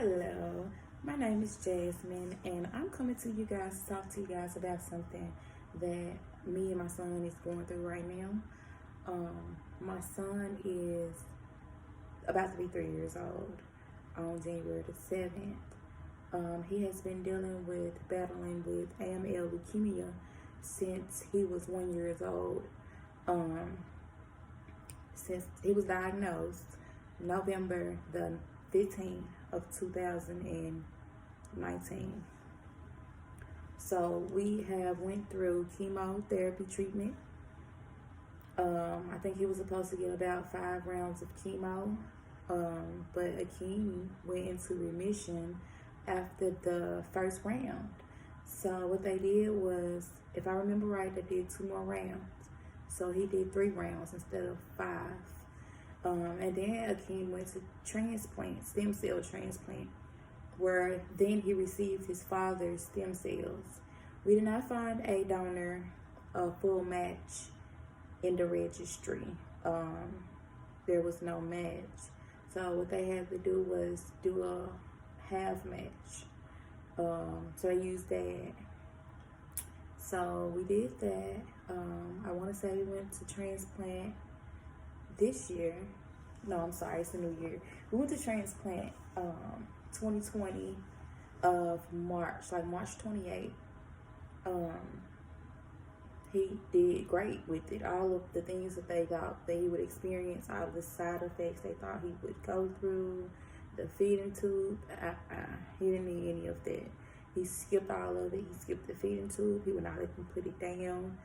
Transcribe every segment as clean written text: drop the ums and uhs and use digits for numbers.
Hello, my name is Jasmine, and I'm coming to you guys to talk to you guys about something that me and my son is going through right now. My son is about to be 3 years old on January the 7th. He has been battling with AML leukemia since he was 1 year old. Since he was diagnosed November the 15th of 2019. So we have went through chemotherapy treatment. I think he was supposed to get about 5 rounds of chemo, but Akeem went into remission after the first round. So what they did was, if I remember right, they did 2 more rounds. So he did 3 rounds instead of 5. And then Akeem went to stem cell transplant, where then he received his father's stem cells. We did not find a donor, a full match in the registry. There was no match. So what they had to do was do a half match. So they used that. So we did that. I want to say we went to transplant this year. No, I'm sorry, it's a new year. We went to transplant 2020 of March, like March 28th. He did great with it. All of the things that they thought that he would experience, all of the side effects they thought he would go through, the feeding tube, he didn't need any of that. He skipped all of it. He skipped the feeding tube. He would not let them put it down.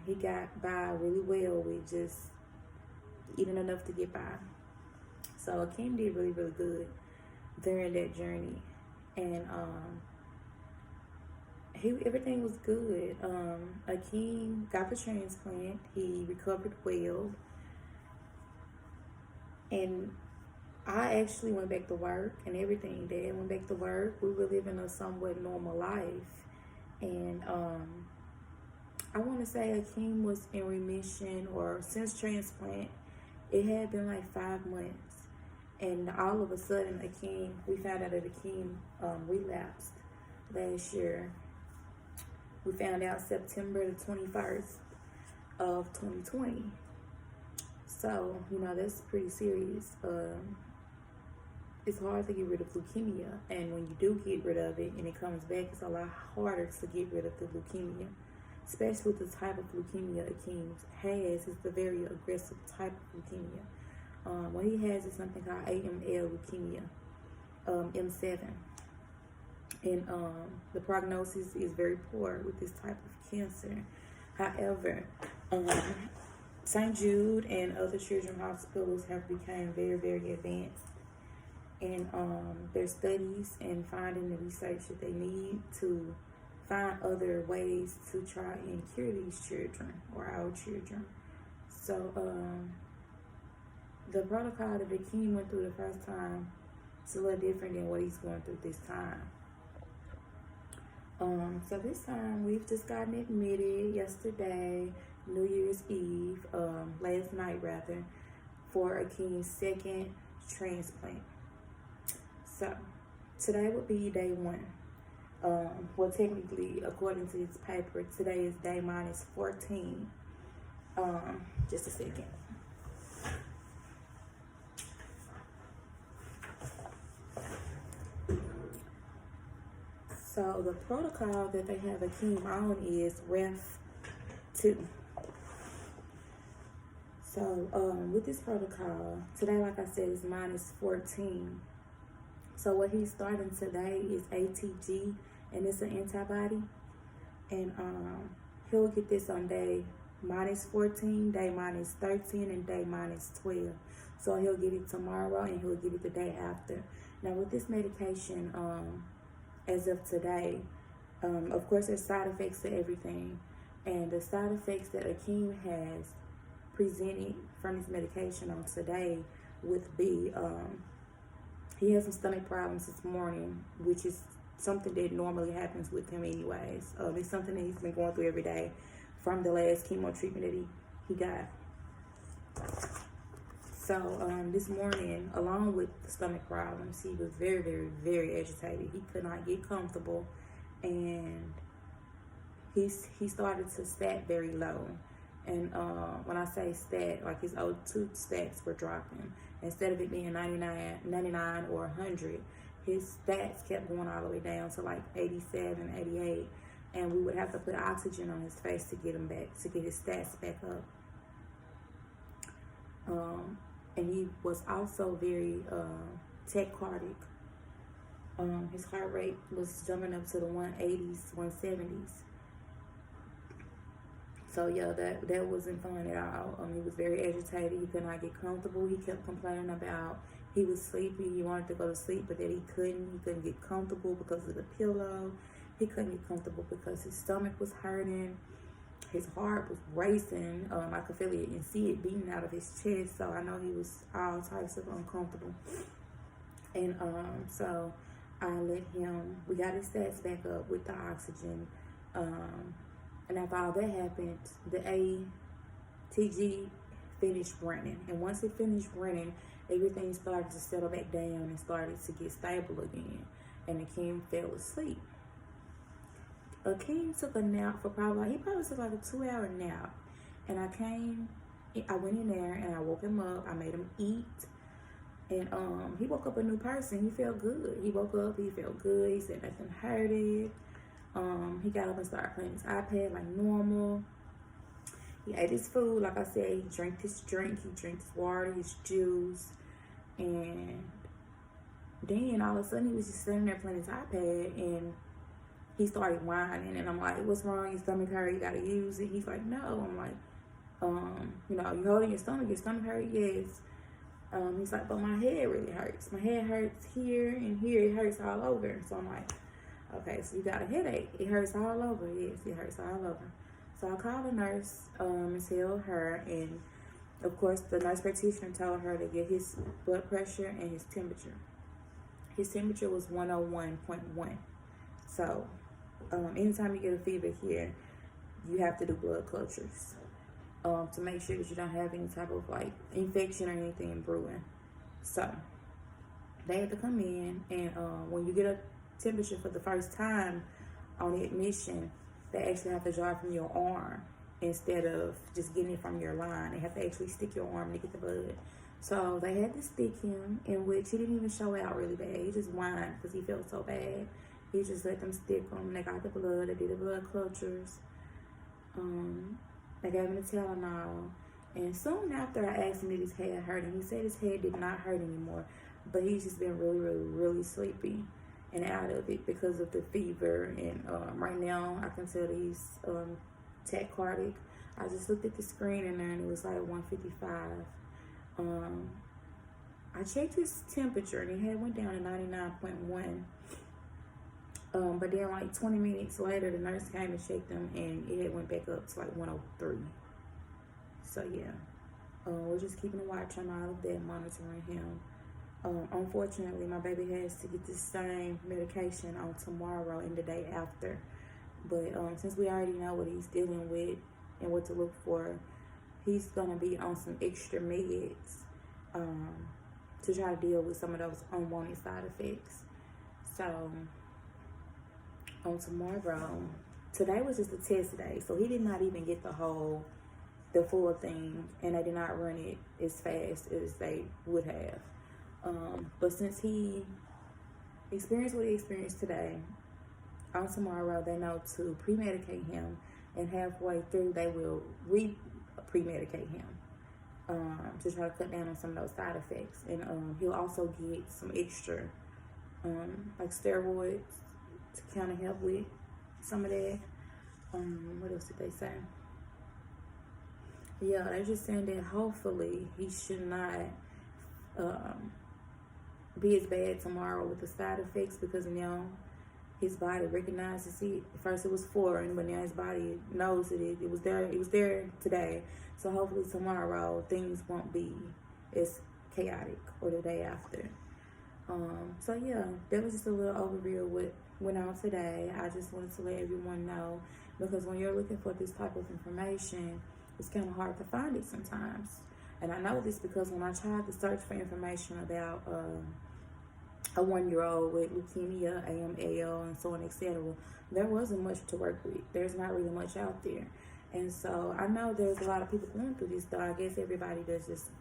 He got by really well with just eating enough to get by. So Akeem did really, really good during that journey. And everything was good. Akeem got the transplant. He recovered well. And I actually went back to work and everything. Dad went back to work. We were living a somewhat normal life. And I want to say Akeem was in remission, or since transplant, it had been like 5 months. And all of a sudden, we found out that Akeem relapsed last year. We found out September the 21st of 2020. So, that's pretty serious. It's hard to get rid of leukemia, and when you do get rid of it and it comes back, it's a lot harder to get rid of the leukemia, especially with the type of leukemia Akeem has. It's a very aggressive type of leukemia. What he has is something called AML leukemia, M7, and the prognosis is very poor with this type of cancer. However, St. Jude and other children's hospitals have become very, very advanced in their studies and finding the research that they need to find other ways to try and cure these children, or our children. So the protocol that Akeem went through the first time is a little different than what he's going through this time. So this time we've just gotten admitted yesterday, New Year's Eve, last night rather, for Akeem's second transplant. So today would be day 1. Well, technically, according to this paper, today is day minus 14. Just a second. So the protocol that they have Akeem on is Ref 2. So with this protocol, today, like I said, is minus 14. So what he's starting today is ATG, and it's an antibody. And he'll get this on day minus 14, day minus 13, and day minus 12. So he'll get it tomorrow, and he'll get it the day after. Now with this medication, as of today, of course there's side effects to everything. And the side effects that Akeem has presented from this medication on today would be, he has some stomach problems this morning, which is something that normally happens with him anyways. It's something that he's been going through every day from the last chemo treatment that he got. So this morning, along with the stomach problems, he was very, very, very agitated. He could not get comfortable, and he started to stat very low. And when I say stat, like his O2 stats were dropping. Instead of it being 99 or 100, his stats kept going all the way down to like 87, 88. And we would have to put oxygen on his face to get him back, to get his stats back up. And he was also very tachycardic. His heart rate was jumping up to the 180s, 170s. So yeah, that wasn't fun at all. He was very agitated. He could not get comfortable. He kept complaining about he was sleepy. He wanted to go to sleep, but then he couldn't. He couldn't get comfortable because of the pillow. He couldn't get comfortable because his stomach was hurting. His heart was racing. I could feel it and see it beating out of his chest. So I know he was all types of uncomfortable. And so I let him. We got his stats back up with the oxygen. And after all that happened, the ATG finished running. And once it finished running, everything started to settle back down and started to get stable again. And Akeem fell asleep. Akeem took a nap for he probably took like a 2-hour nap. And I went in there and I woke him up. I made him eat. And he woke up a new person. He felt good. He woke up, he felt good. He said nothing hurted. He got up and started playing his iPad like normal. He ate his food, like I said. He drank his drink. He drank his water, his juice. And then all of a sudden he was just sitting there playing his iPad, and he started whining. And I'm like, what's wrong? Your stomach hurt? You gotta use it. He's like, no. I'm like, you holding your stomach hurt? Yes. He's like, but my head really hurts. My head hurts here and here. It hurts all over. So I'm like, okay, so you got a headache. It hurts all over. Yes, it hurts all over. So I called the nurse and tell her, and of course the nurse practitioner told her to get his blood pressure and his temperature. His temperature was 101.1. So anytime you get a fever here, you have to do blood cultures to make sure that you don't have any type of like infection or anything brewing. So they had to come in, and when you get a temperature for the first time on the admission, they actually have to draw it from your arm instead of just getting it from your line. They have to actually stick your arm to get the blood. So they had to stick him, in which he didn't even show out really bad. He just whined because he felt so bad. He just let them stick him. They got the blood. They did the blood cultures. They gave him the Tylenol. And soon after, I asked him if his head hurt, and he said his head did not hurt anymore, but he's just been really, really, really sleepy and out of it because of the fever. And right now I can tell that he's tachycardic. I just looked at the screen in there and it was like 155. I checked his temperature and it had went down to 99.1. But then like 20 minutes later, the nurse came and checked him and it had went back up to like 103. So yeah, we're just keeping a watch on all of that, monitoring him. Unfortunately, my baby has to get the same medication on tomorrow and the day after. But since we already know what he's dealing with and what to look for, he's going to be on some extra meds to try to deal with some of those unwanted side effects. So on tomorrow, today was just a test day, so he did not even get the full thing, and they did not run it as fast as they would have. But since he experienced what he experienced today, on tomorrow they know to pre-medicate him, and halfway through they will pre-medicate him to try to cut down on some of those side effects. And he'll also get some extra like steroids to kind of help with some of that. What else did they say? Yeah, they're just saying that hopefully he should not be as bad tomorrow with the side effects, because now his body recognizes it. At first it was foreign, but now his body knows that it was there. It was there today. So hopefully tomorrow things won't be as chaotic, or the day after. So yeah, that was just a little overview of what went on today. I just wanted to let everyone know, because when you're looking for this type of information, it's kind of hard to find it sometimes. And I know this because when I tried to search for information about a 1-year-old with leukemia, AML, and so on, etc., there wasn't much to work with. There's not really much out there. And so I know there's a lot of people going through this, though I guess everybody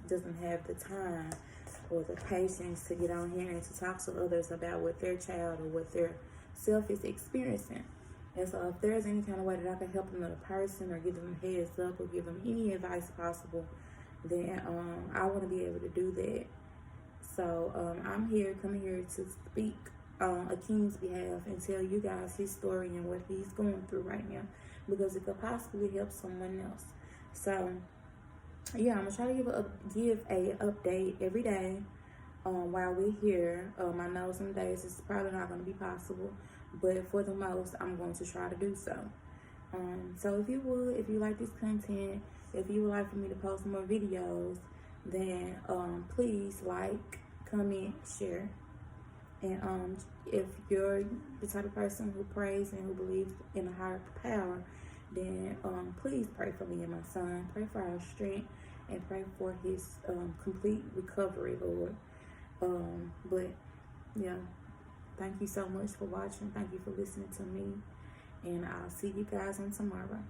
doesn't have the time or the patience to get on here and to talk to others about what their child or what their self is experiencing. And so if there's any kind of way that I can help another person or give them a heads up or give them any advice possible, then I want to be able to do that. So I'm coming here to speak on Akeem's behalf and tell you guys his story and what he's going through right now, because it could possibly help someone else. So yeah, I'm gonna try to give a update every day while we're here. I know some days it's probably not gonna be possible, but for the most, I'm going to try to do so. So if you like this content, if you would like for me to post more videos, then please like, comment, share. And if you're the type of person who prays and who believes in a higher power, then please pray for me and my son. Pray for our strength and pray for his complete recovery, Lord. But yeah, thank you so much for watching. Thank you for listening to me. And I'll see you guys on tomorrow.